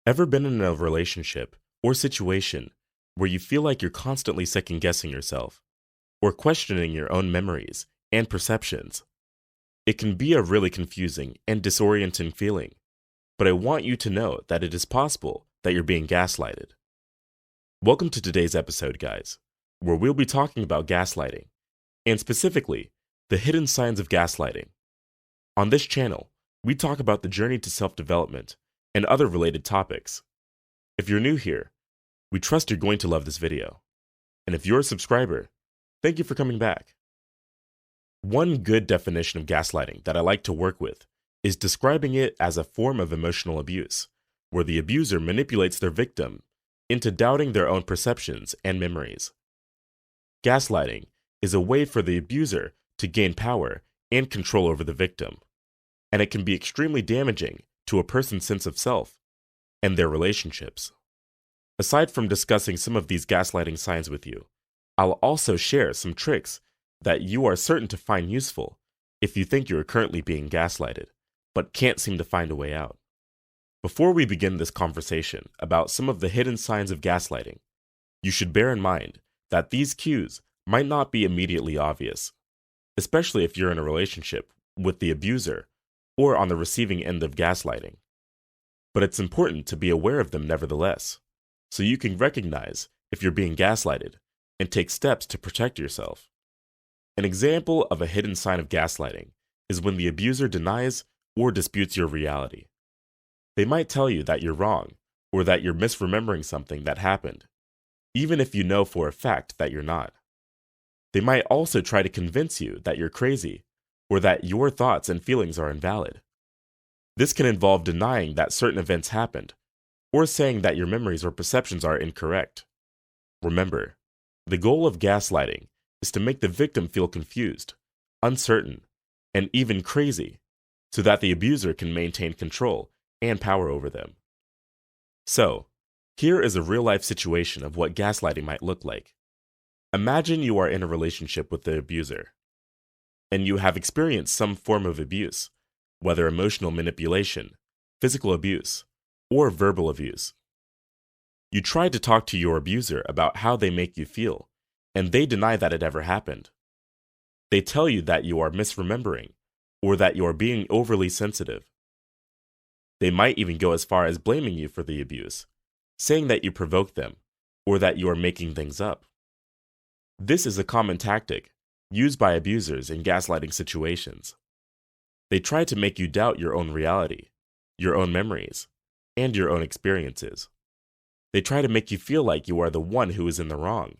Ever been in a relationship or situation where you feel like you're constantly second-guessing yourself or questioning your own memories and perceptions? It can be a really confusing and disorienting feeling, but I want you to know that it is possible that you're being gaslighted. Welcome to today's episode, guys, where we'll be talking about gaslighting, and specifically, the hidden signs of gaslighting. On this channel, we talk about the journey to self-development and other related topics. If you're new here, we trust you're going to love this video. And if you're a subscriber, thank you for coming back. One good definition of gaslighting that I like to work with is describing it as a form of emotional abuse, where the abuser manipulates their victim into doubting their own perceptions and memories. Gaslighting is a way for the abuser to gain power and control over the victim, and it can be extremely damaging to a person's sense of self and their relationships. Aside from discussing some of these gaslighting signs with you, I'll also share some tricks that you are certain to find useful if you think you are currently being gaslighted, but can't seem to find a way out. Before we begin this conversation about some of the hidden signs of gaslighting, you should bear in mind that these cues might not be immediately obvious, especially if you're in a relationship with the abuser or on the receiving end of gaslighting. But it's important to be aware of them nevertheless, so you can recognize if you're being gaslighted and take steps to protect yourself. An example of a hidden sign of gaslighting is when the abuser denies or disputes your reality. They might tell you that you're wrong or that you're misremembering something that happened, even if you know for a fact that you're not. They might also try to convince you that you're crazy or that your thoughts and feelings are invalid. This can involve denying that certain events happened or saying that your memories or perceptions are incorrect. Remember, the goal of gaslighting is to make the victim feel confused, uncertain, and even crazy, so that the abuser can maintain control and power over them. So, here is a real-life situation of what gaslighting might look like. Imagine you are in a relationship with the abuser, and you have experienced some form of abuse, whether emotional manipulation, physical abuse, or verbal abuse. You try to talk to your abuser about how they make you feel, and they deny that it ever happened. They tell you that you are misremembering, or that you are being overly sensitive. They might even go as far as blaming you for the abuse, saying that you provoked them, or that you are making things up. This is a common tactic used by abusers in gaslighting situations. They try to make you doubt your own reality, your own memories, and your own experiences. They try to make you feel like you are the one who is in the wrong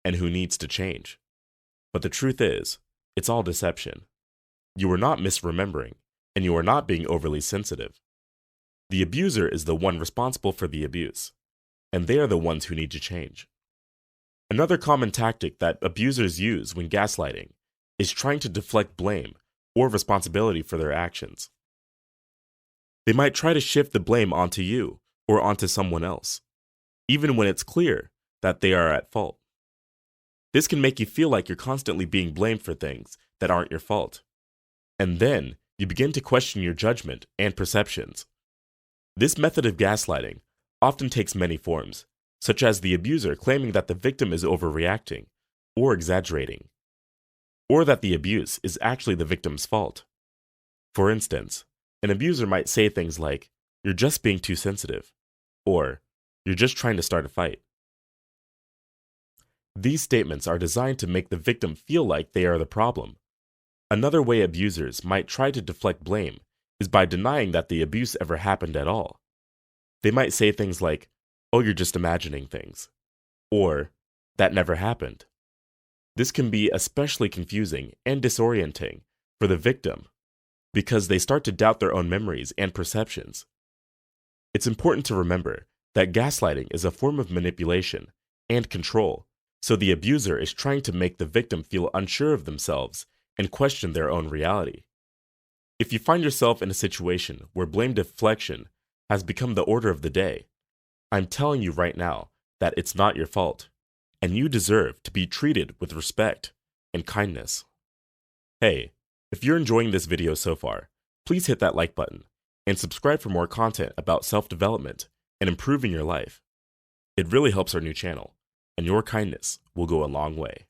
and who needs to change. But the truth is, it's all deception. You are not misremembering, and you are not being overly sensitive. The abuser is the one responsible for the abuse, and they are the ones who need to change. Another common tactic that abusers use when gaslighting is trying to deflect blame or responsibility for their actions. They might try to shift the blame onto you or onto someone else, even when it's clear that they are at fault. This can make you feel like you're constantly being blamed for things that aren't your fault, and then you begin to question your judgment and perceptions. This method of gaslighting often takes many forms, such as the abuser claiming that the victim is overreacting or exaggerating, or that the abuse is actually the victim's fault. For instance, an abuser might say things like, "You're just being too sensitive," or "You're just trying to start a fight." These statements are designed to make the victim feel like they are the problem. Another way abusers might try to deflect blame is by denying that the abuse ever happened at all. They might say things like, "Oh, you're just imagining things," or "That never happened." This can be especially confusing and disorienting for the victim because they start to doubt their own memories and perceptions. It's important to remember that gaslighting is a form of manipulation and control, so the abuser is trying to make the victim feel unsure of themselves and question their own reality. If you find yourself in a situation where blame deflection has become the order of the day, I'm telling you right now that it's not your fault, and you deserve to be treated with respect and kindness. Hey, if you're enjoying this video so far, please hit that like button and subscribe for more content about self-development and improving your life. It really helps our new channel, and your kindness will go a long way.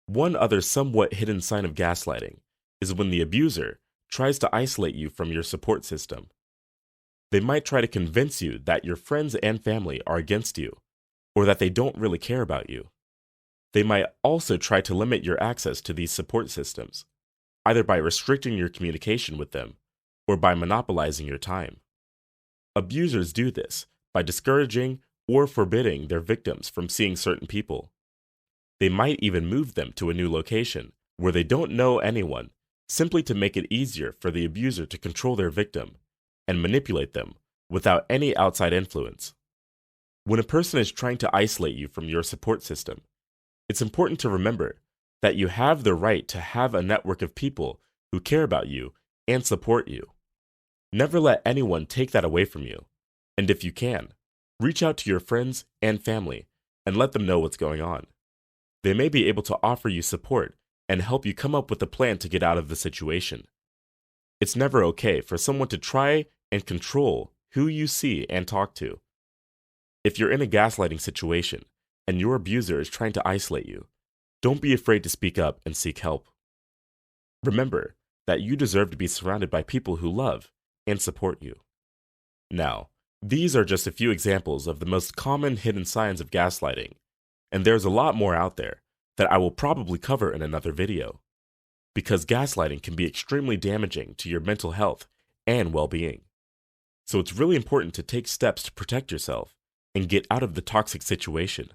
One other somewhat hidden sign of gaslighting is when the abuser tries to isolate you from your support system. They might try to convince you that your friends and family are against you, or that they don't really care about you. They might also try to limit your access to these support systems, either by restricting your communication with them or by monopolizing your time. Abusers do this by discouraging or forbidding their victims from seeing certain people. They might even move them to a new location where they don't know anyone, simply to make it easier for the abuser to control their victim and manipulate them without any outside influence. When a person is trying to isolate you from your support system, it's important to remember that you have the right to have a network of people who care about you and support you. Never let anyone take that away from you, and if you can, reach out to your friends and family and let them know what's going on. They may be able to offer you support and help you come up with a plan to get out of the situation. It's never okay for someone to try and control who you see and talk to. If you're in a gaslighting situation and your abuser is trying to isolate you, don't be afraid to speak up and seek help. Remember that you deserve to be surrounded by people who love and support you. Now, these are just a few examples of the most common hidden signs of gaslighting, and there's a lot more out there that I will probably cover in another video, because gaslighting can be extremely damaging to your mental health and well-being. So it's really important to take steps to protect yourself and get out of the toxic situation.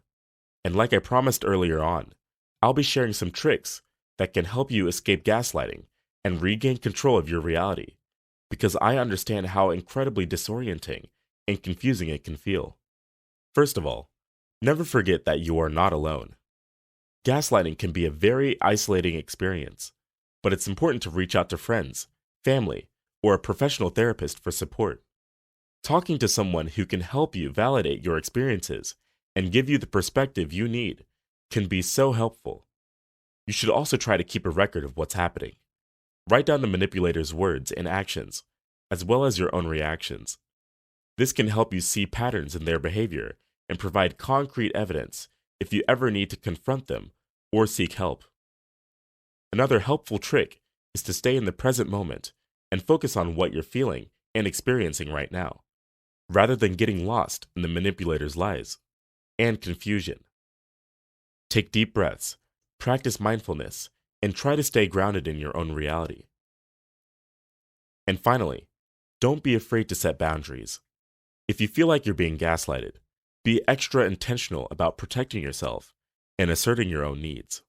And like I promised earlier on, I'll be sharing some tricks that can help you escape gaslighting and regain control of your reality, because I understand how incredibly disorienting and confusing it can feel. First of all, never forget that you are not alone. Gaslighting can be a very isolating experience, but it's important to reach out to friends, family, or a professional therapist for support. Talking to someone who can help you validate your experiences and give you the perspective you need can be so helpful. You should also try to keep a record of what's happening. Write down the manipulator's words and actions, as well as your own reactions. This can help you see patterns in their behavior and provide concrete evidence if you ever need to confront them or seek help. Another helpful trick is to stay in the present moment and focus on what you're feeling and experiencing right now, rather than getting lost in the manipulator's lies and confusion. Take deep breaths, practice mindfulness, and try to stay grounded in your own reality. And finally, don't be afraid to set boundaries. If you feel like you're being gaslighted, be extra intentional about protecting yourself and asserting your own needs.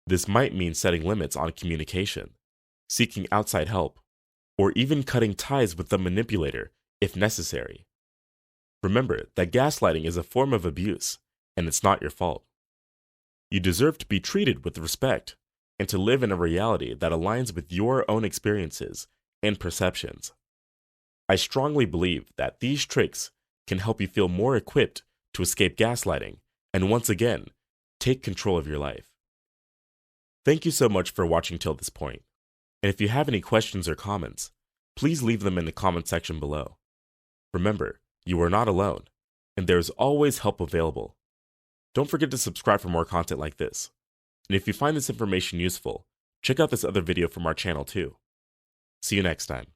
This might mean setting limits on communication, seeking outside help, or even cutting ties with the manipulator if necessary. Remember that gaslighting is a form of abuse, and it's not your fault. You deserve to be treated with respect and to live in a reality that aligns with your own experiences and perceptions. I strongly believe that these tricks can help you feel more equipped to escape gaslighting and once again, take control of your life. Thank you so much for watching till this point. And if you have any questions or comments, please leave them in the comment section below. Remember, you are not alone, and there is always help available. Don't forget to subscribe for more content like this. And if you find this information useful, check out this other video from our channel too. See you next time.